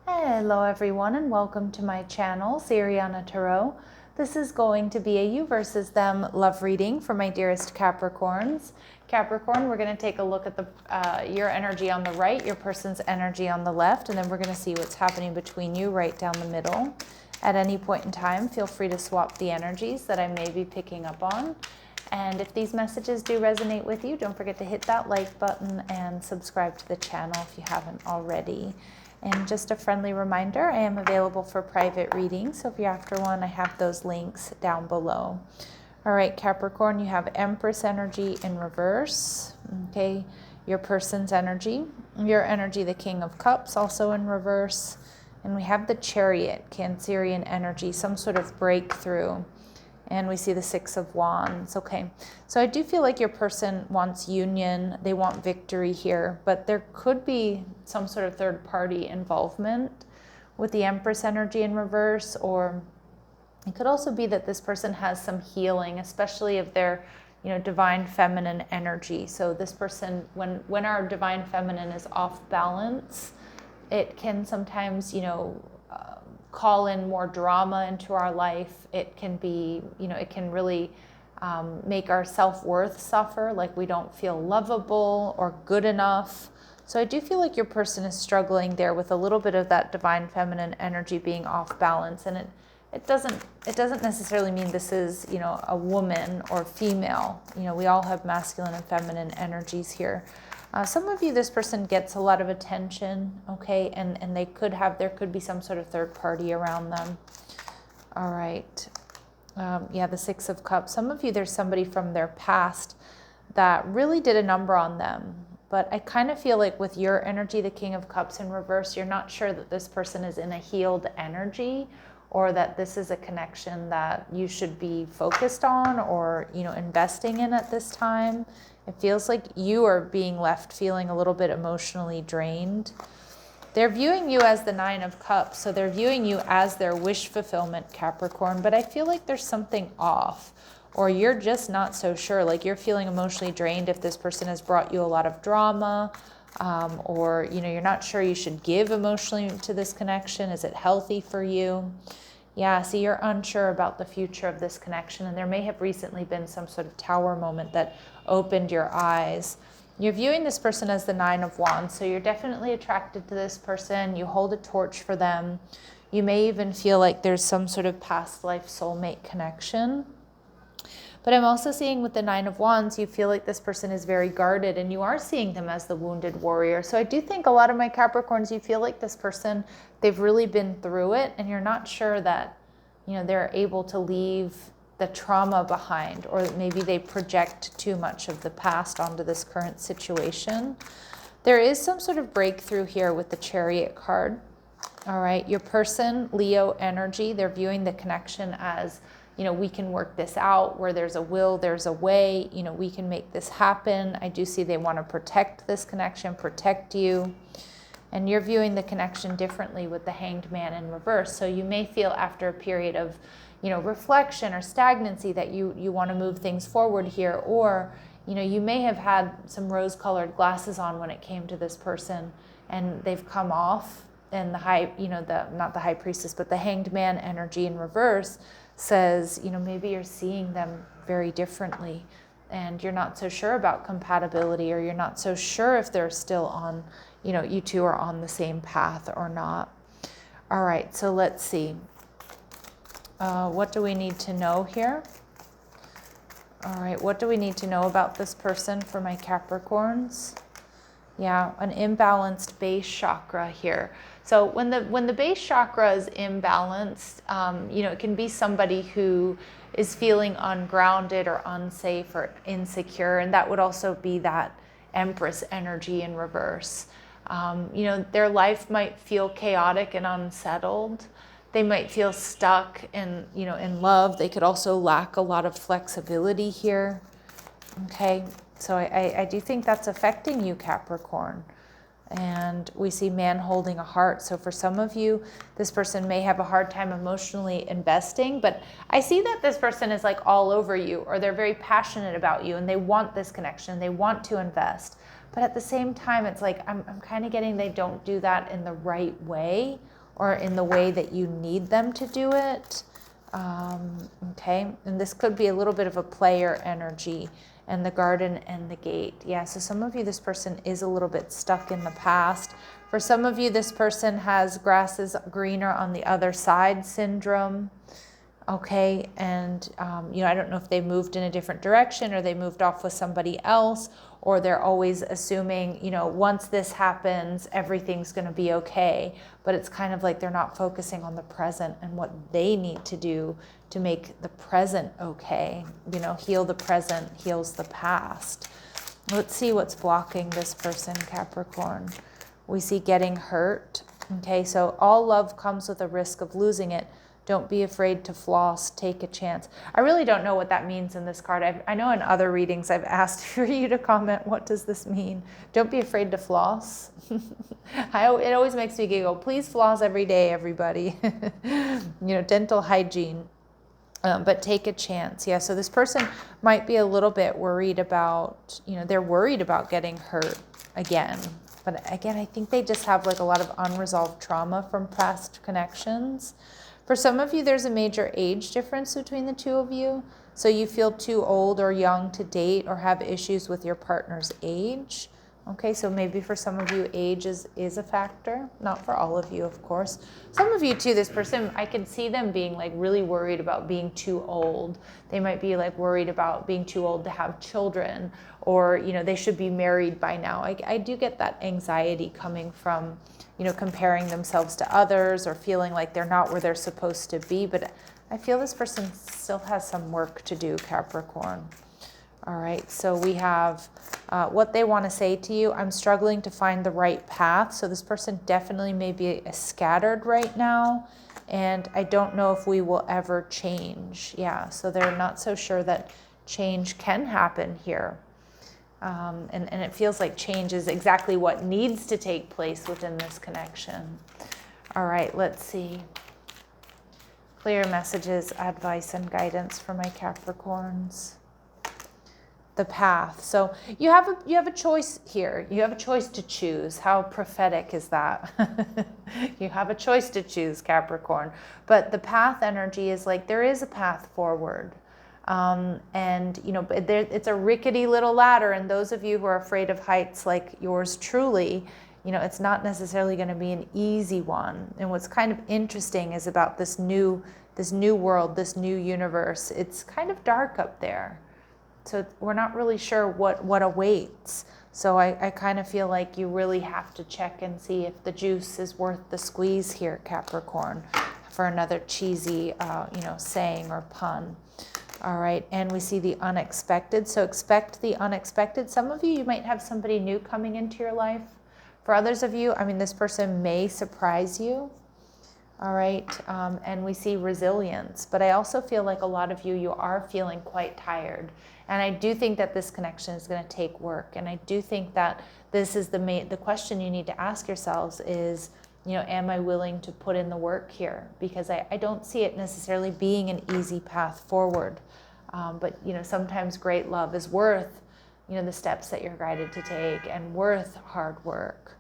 Hello everyone and welcome to my channel, Siriana Tarot. This is going to be a you versus them love reading for my dearest Capricorns. Capricorn, we're going to take a look at your energy on the right, your person's energy on the left, and then we're going to see what's happening between you right down the middle. At any point in time, feel free to swap the energies that I may be picking up on. And if these messages do resonate with you, don't forget to hit that like button and subscribe to the channel if you haven't already. And just a friendly reminder, I am available for private readings, so if you're after one, I have those links down below. All right, Capricorn, you have Empress energy in reverse, okay? Your person's energy, your energy, the King of Cups, also in reverse. And we have the Chariot, Cancerian energy, some sort of breakthrough. And we see the Six of Wands. Okay, so I do feel like your person wants union. They want victory here, but there could be some sort of third party involvement with the Empress energy in reverse, or it could also be that this person has some healing, especially of their, divine feminine energy. So this person, when our divine feminine is off balance, it can sometimes, call in more drama into our life. It can be, it can really make our self-worth suffer, like we don't feel lovable or good enough. So I do feel like your person is struggling there with a little bit of that divine feminine energy being off balance. And it doesn't necessarily mean this is, a woman or female. We all have masculine and feminine energies here. Some of you, this person gets a lot of attention, okay, and there could be some sort of third party around them. All right. The Six of Cups. Some of you, there's somebody from their past that really did a number on them. But I kind of feel like with your energy, the King of Cups in reverse, you're not sure that this person is in a healed energy, or that this is a connection that you should be focused on or, investing in at this time. It feels like you are being left feeling a little bit emotionally drained. They're viewing you as the Nine of Cups, so they're viewing you as their wish fulfillment, Capricorn, but I feel like there's something off, or you're just not so sure, like you're feeling emotionally drained if this person has brought you a lot of drama, or, you're not sure you should give emotionally to this connection. Is it healthy for you? Yeah, see, you're unsure about the future of this connection, and there may have recently been some sort of tower moment that opened your eyes. You're viewing this person as the Nine of Wands, so you're definitely attracted to this person. You hold a torch for them. You may even feel like there's some sort of past life soulmate connection. But I'm also seeing with the Nine of Wands, you feel like this person is very guarded, and you are seeing them as the wounded warrior. So I do think a lot of my Capricorns, you feel like this person, they've really been through it, and you're not sure that, they're able to leave the trauma behind, or maybe they project too much of the past onto this current situation. There is some sort of breakthrough here with the Chariot card. All right, your person, Leo energy, they're viewing the connection as, we can work this out. Where there's a will, there's a way. We can make this happen. I do see they want to protect this connection, protect you. And you're viewing the connection differently with the Hanged Man in reverse. So you may feel after a period of, reflection or stagnancy that you want to move things forward here. Or, you may have had some rose-colored glasses on when it came to this person, and they've come off. And not the High Priestess, but the Hanged Man energy in reverse says, maybe you're seeing them very differently, and you're not so sure about compatibility, or you're not so sure if they're still on, you two are on the same path or not. All right, so let's see. What do we need to know here? All right, what do we need to know about this person for my Capricorns? Yeah, an imbalanced base chakra here. So when the base chakra is imbalanced, it can be somebody who is feeling ungrounded or unsafe or insecure, and that would also be that Empress energy in reverse. Their life might feel chaotic and unsettled. They might feel stuck in love. They could also lack a lot of flexibility here. Okay, so I do think that's affecting you, Capricorn. And we see man holding a heart. So for some of you, this person may have a hard time emotionally investing, but I see that this person is like all over you, or they're very passionate about you and they want this connection. They want to invest. But at the same time, it's like I'm kind of getting they don't do that in the right way, or in the way that you need them to do it. Okay, and this could be a little bit of a player energy, and the garden and the gate. Yeah, so some of you, this person is a little bit stuck in the past. For some of you, this person has grass is greener on the other side syndrome. Okay, and I don't know if they moved in a different direction, or they moved off with somebody else, or they're always assuming, once this happens, everything's going to be okay. But it's kind of like they're not focusing on the present and what they need to do to make the present okay. Heal the present, heals the past. Let's see what's blocking this person, Capricorn. We see getting hurt. Okay, so all love comes with a risk of losing it. Don't be afraid to floss, take a chance. I really don't know what that means in this card. I know in other readings I've asked for you to comment, what does this mean? Don't be afraid to floss. It always makes me giggle. Please floss every day, everybody. Dental hygiene. But take a chance. Yeah, so this person might be a little bit worried about, they're worried about getting hurt again. But again, I think they just have like a lot of unresolved trauma from past connections. For some of you, there's a major age difference between the two of you. So you feel too old or young to date, or have issues with your partner's age. Okay, so maybe for some of you, age is a factor. Not for all of you, of course. Some of you too, this person, I can see them being like really worried about being too old. They might be like worried about being too old to have children, or, they should be married by now. I do get that anxiety coming from, comparing themselves to others, or feeling like they're not where they're supposed to be. But I feel this person still has some work to do, Capricorn. All right, so we have what they want to say to you. I'm struggling to find the right path. So this person definitely may be scattered right now, and I don't know if we will ever change. Yeah, so they're not so sure that change can happen here. And it feels like change is exactly what needs to take place within this connection. All right, let's see. Clear messages, advice, and guidance for my Capricorns. The path. So you have a choice here. You have a choice to choose. How prophetic is that? You have a choice to choose, Capricorn. But the path energy is like there is a path forward. It's a rickety little ladder, and those of you who are afraid of heights like yours truly, it's not necessarily going to be an easy one. And what's kind of interesting is about this new world, this new universe. It's kind of dark up there, so we're not really sure what awaits. So I kind of feel like you really have to check and see if the juice is worth the squeeze here, Capricorn, for another cheesy saying or pun. All right, and we see the unexpected. So expect the unexpected. Some of you might have somebody new coming into your life. For others of you, this person may surprise you. All right, and we see resilience. But I also feel like a lot of you are feeling quite tired. And I do think that this connection is going to take work. And I do think that this is the question you need to ask yourselves is, am I willing to put in the work here? Because I don't see it necessarily being an easy path forward. But sometimes great love is worth, the steps that you're guided to take, and worth hard work.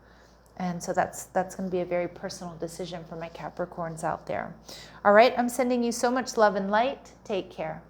And so that's going to be a very personal decision for my Capricorns out there. All right, I'm sending you so much love and light. Take care.